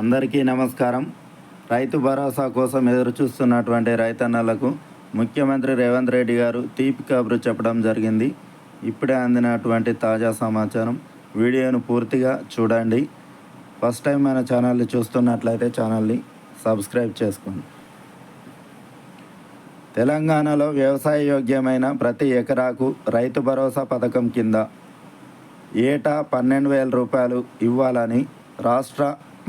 అందరికీ నమస్కారం. రైతు భరోసా కోసం ఎదురుచూస్తున్నటువంటి రైతన్నలకు ముఖ్యమంత్రి రేవంత్ రెడ్డి గారు తీపి కబురు చెప్పడం జరిగింది. ఇప్పుడే అందినటువంటి తాజా సమాచారం. వీడియోను పూర్తిగా చూడండి. ఫస్ట్ టైం మన ఛానల్ని చూస్తున్నట్లయితే ఛానల్ని సబ్స్క్రైబ్ చేసుకోండి. తెలంగాణలో వ్యవసాయ యోగ్యమైన ప్రతి ఎకరాకు రైతు భరోసా పథకం కింద ఏటా 12,000 రూపాయలు ఇవ్వాలని రాష్ట్ర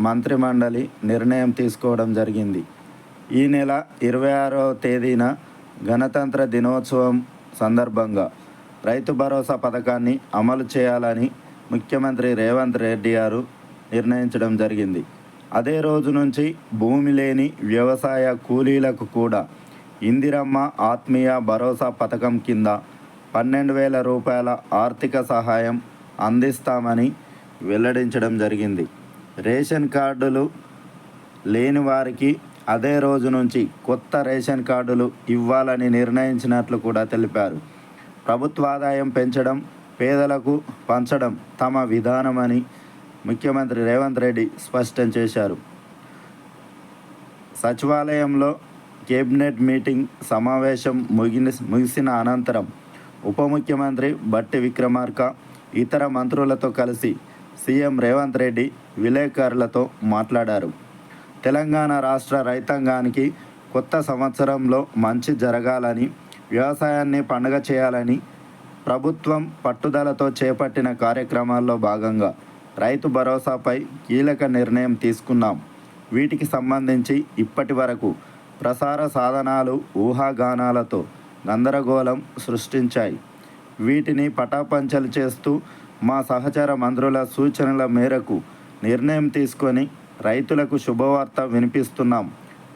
మంత్రిమండలి నిర్ణయం తీసుకోవడం జరిగింది. ఈ నెల 26వ తేదీన గణతంత్ర దినోత్సవం సందర్భంగా రైతు భరోసా పథకాన్ని అమలు చేయాలని ముఖ్యమంత్రి రేవంత్ రెడ్డి గారు నిర్ణయించడం జరిగింది. అదే రోజు నుంచి భూమి లేని వ్యవసాయ కూలీలకు కూడా ఇందిరమ్మ ఆత్మీయ భరోసా పథకం కింద 12,000 రూపాయల ఆర్థిక సహాయం అందిస్తామని వెల్లడించడం జరిగింది. రేషన్ కార్డులు లేని వారికి అదే రోజు నుంచి కొత్త రేషన్ కార్డులు ఇవ్వాలని నిర్ణయించినట్లు కూడా తెలిపారు. ప్రభుత్వ ఆదాయం పెంచడం, పేదలకు పంచడం తమ విధానమని ముఖ్యమంత్రి రేవంత్ రెడ్డి స్పష్టం చేశారు. సచివాలయంలో కేబినెట్ మీటింగ్ సమావేశం ముగిసిన అనంతరం ఉప ముఖ్యమంత్రి బట్టి విక్రమార్క ఇతర మంత్రులతో కలిసి సీఎం రేవంత్ రెడ్డి విలేకరులతో మాట్లాడారు. తెలంగాణ రాష్ట్ర రైతాంగానికి కొత్త సంవత్సరంలో మంచి జరగాలని, వ్యవసాయాన్ని పండుగ చేయాలని ప్రభుత్వం పట్టుదలతో చేపట్టిన కార్యక్రమాల్లో భాగంగా రైతు భరోసాపై కీలక నిర్ణయం తీసుకున్నాం. వీటికి సంబంధించి ఇప్పటి వరకు ప్రసార సాధనాలు ఊహాగానాలతో గందరగోళం సృష్టించాయి. వీటిని పటాపంచలు చేస్తూ మా సహచర మంత్రుల సూచనల మేరకు నిర్ణయం తీసుకొని రైతులకు శుభవార్త వినిపిస్తున్నాం.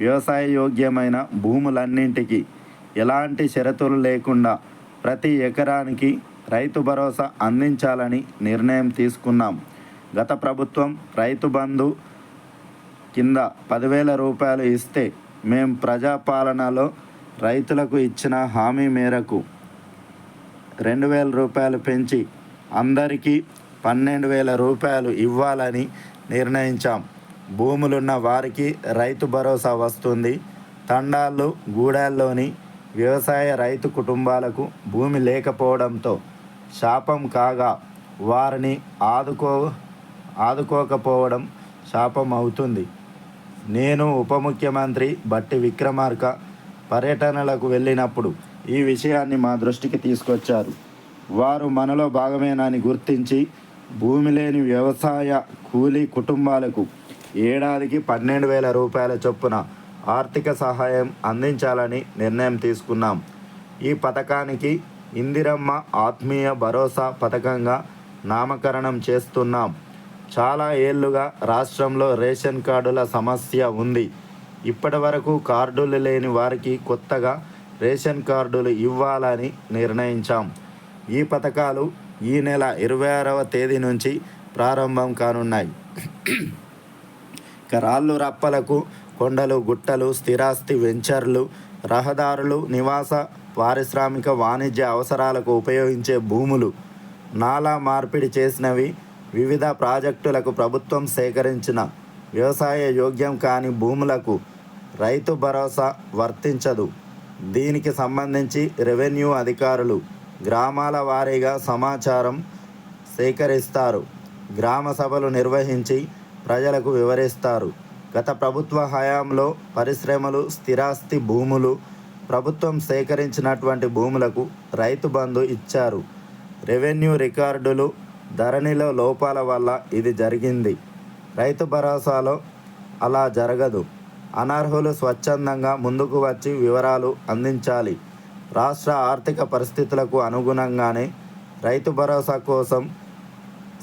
వ్యవసాయ యోగ్యమైన భూములన్నింటికి ఎలాంటి షరతులు లేకుండా ప్రతి ఎకరానికి రైతు భరోసా అందించాలని నిర్ణయం తీసుకున్నాం. గత ప్రభుత్వం రైతు బంధు కింద 10,000 రూపాయలు ఇస్తే మేం ప్రజాపాలనలో రైతులకు ఇచ్చిన హామీ మేరకు 2,000 రూపాయలు పెంచి అందరికీ 12,000 రూపాయలు ఇవ్వాలని నిర్ణయించాం. భూములున్న వారికి రైతు భరోసా వస్తుంది. తండాలు గూడాల్లోని వ్యవసాయ రైతు కుటుంబాలకు భూమి లేకపోవడంతో శాపం కాగా వారిని ఆదుకోకపోవడం శాపం అవుతుంది. నేను ఉప ముఖ్యమంత్రి బట్టి విక్రమార్క పర్యటనలకు వెళ్ళినప్పుడు ఈ విషయాన్ని మా దృష్టికి తీసుకొచ్చారు. వారు మనలో భాగమేనని గుర్తించి భూమి లేని వ్యవసాయ కూలీ కుటుంబాలకు ఏడాదికి 12,000 రూపాయల చొప్పున ఆర్థిక సహాయం అందించాలని నిర్ణయం తీసుకున్నాం. ఈ పథకానికి ఇందిరమ్మ ఆత్మీయ భరోసా పథకంగా నామకరణం చేస్తున్నాం. చాలా ఏళ్లుగా రాష్ట్రంలో రేషన్ కార్డుల సమస్య ఉంది. ఇప్పటి వరకు కార్డులు లేని వారికి కొత్తగా రేషన్ కార్డులు ఇవ్వాలని నిర్ణయించాం. ఈ పథకాలు ఈ నెల 26వ తేదీ నుంచి ప్రారంభం కానున్నాయి. రాళ్ళు రప్పలకు, కొండలు గుట్టలు, స్థిరాస్తి వెంచర్లు, రహదారులు, నివాస పారిశ్రామిక వాణిజ్య అవసరాలకు ఉపయోగించే భూములు, నాలా మార్పిడి చేసినవి, వివిధ ప్రాజెక్టులకు ప్రభుత్వం సేకరించిన వ్యవసాయ యోగ్యం కాని భూములకు రైతు భరోసా వర్తించదు. దీనికి సంబంధించి రెవెన్యూ అధికారులు గ్రామాల వారీగా సమాచారం సేకరిస్తారు. గ్రామ సభలు నిర్వహించి ప్రజలకు వివరిస్తారు. గత ప్రభుత్వ హయాంలో పరిశ్రమలు, స్థిరాస్తి భూములు, ప్రభుత్వం సేకరించినటువంటి భూములకు రైతు బంధు ఇచ్చారు. రెవెన్యూ రికార్డులు, ధరణిలో లోపాల వల్ల ఇది జరిగింది. రైతు భరోసాలో అలా జరగదు. అనర్హులు స్వచ్ఛందంగా ముందుకు వచ్చి వివరాలు అందించాలి. రాష్ట్ర ఆర్థిక పరిస్థితులకు అనుగుణంగానే రైతు భరోసా కోసం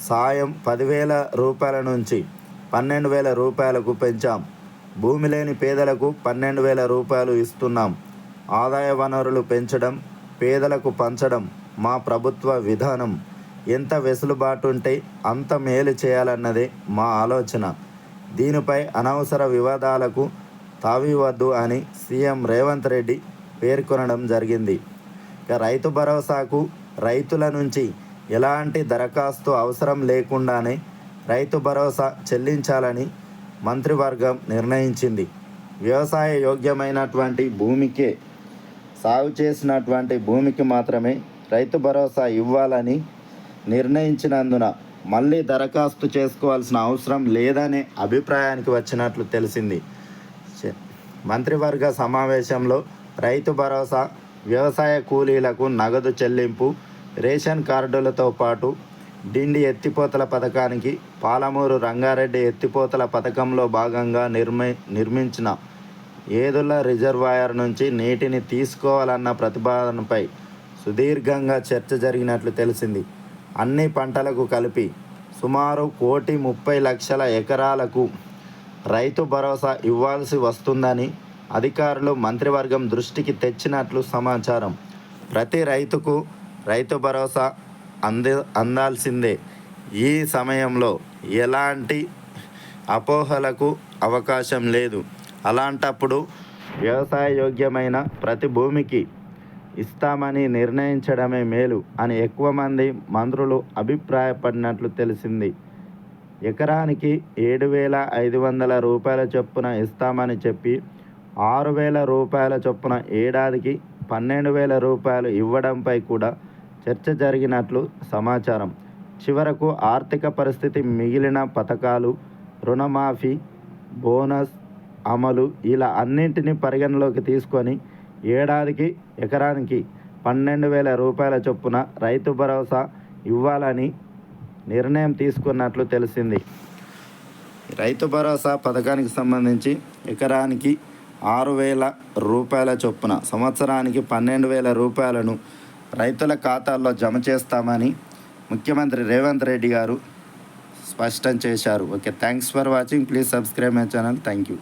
సాయం 10,000 రూపాయల నుంచి 12,000 రూపాయలకు పెంచాం. భూమి లేని పేదలకు 12,000 రూపాయలు ఇస్తున్నాం. ఆదాయ వనరులు పెంచడం, పేదలకు పంచడం మా ప్రభుత్వ విధానం. ఎంత వెసులుబాటుంటే అంత మేలు చేయాలన్నదే మా ఆలోచన. దీనిపై అనవసర వివాదాలకు తావివద్దు అని సీఎం రేవంత్ రెడ్డి పేర్కొనడం జరిగింది. ఇక రైతు భరోసాకు రైతుల నుంచి ఎలాంటి దరఖాస్తు అవసరం లేకుండానే రైతు భరోసా చెల్లించాలని మంత్రివర్గం నిర్ణయించింది. వ్యవసాయ యోగ్యమైనటువంటి భూమికే, సాగు చేసినటువంటి భూమికి మాత్రమే రైతు భరోసా ఇవ్వాలని నిర్ణయించినందున మళ్ళీ దరఖాస్తు చేసుకోవాల్సిన అవసరం లేదనే అభిప్రాయానికి వచ్చినట్లు తెలిసింది. మంత్రివర్గ సమావేశంలో రైతు భరోసా, వ్యవసాయ కూలీలకు నగదు చెల్లింపు, రేషన్ కార్డులతో పాటు డిండి ఎత్తిపోతల పథకానికి పాలమూరు రంగారెడ్డి ఎత్తిపోతల పథకంలో భాగంగా నిర్మించిన ఏదుల రిజర్వాయర్ నుంచి నీటిని తీసుకోవాలన్న ప్రతిపాదనపై సుదీర్ఘంగా చర్చ జరిగినట్లు తెలిసింది. అన్ని పంటలకు కలిపి సుమారు 1,30,00,000 ఎకరాలకు రైతు భరోసా ఇవ్వాల్సి వస్తుందని అధికారులు మంత్రివర్గం దృష్టికి తెచ్చినట్లు సమాచారం. ప్రతి రైతుకు రైతు భరోసా అందాల్సిందే. ఈ సమయంలో ఎలాంటి అపోహలకు అవకాశం లేదు. అలాంటప్పుడు వ్యవసాయ యోగ్యమైన ప్రతి భూమికి ఇస్తామని నిర్ణయించడమే మేలు అని ఎక్కువ మంది మంత్రులు అభిప్రాయపడినట్లు తెలిసింది. ఎకరానికి 7,500 రూపాయల చొప్పున ఇస్తామని చెప్పి 6,000 రూపాయల చొప్పున ఏడాదికి 12,000 రూపాయలు ఇవ్వడంపై కూడా చర్చ జరిగినట్లు సమాచారం. చివరకు ఆర్థిక పరిస్థితి, మిగిలిన పథకాలు, రుణమాఫీ, బోనస్ అమలు ఇలా అన్నింటినీ పరిగణలోకి తీసుకొని ఏడాదికి ఎకరానికి 12,000 రూపాయల చొప్పున రైతు భరోసా ఇవ్వాలని నిర్ణయం తీసుకున్నట్లు తెలిసింది. రైతు భరోసా పథకానికి సంబంధించి ఎకరానికి 6,000 రూపాయల చొప్పున సంవత్సరానికి 12,000 రూపాయలను రైతుల ఖాతాల్లో జమ చేస్తామని ముఖ్యమంత్రి రేవంత్ రెడ్డి గారు స్పష్టం చేశారు. Okay, thanks for watching. Please subscribe my channel. Thank you.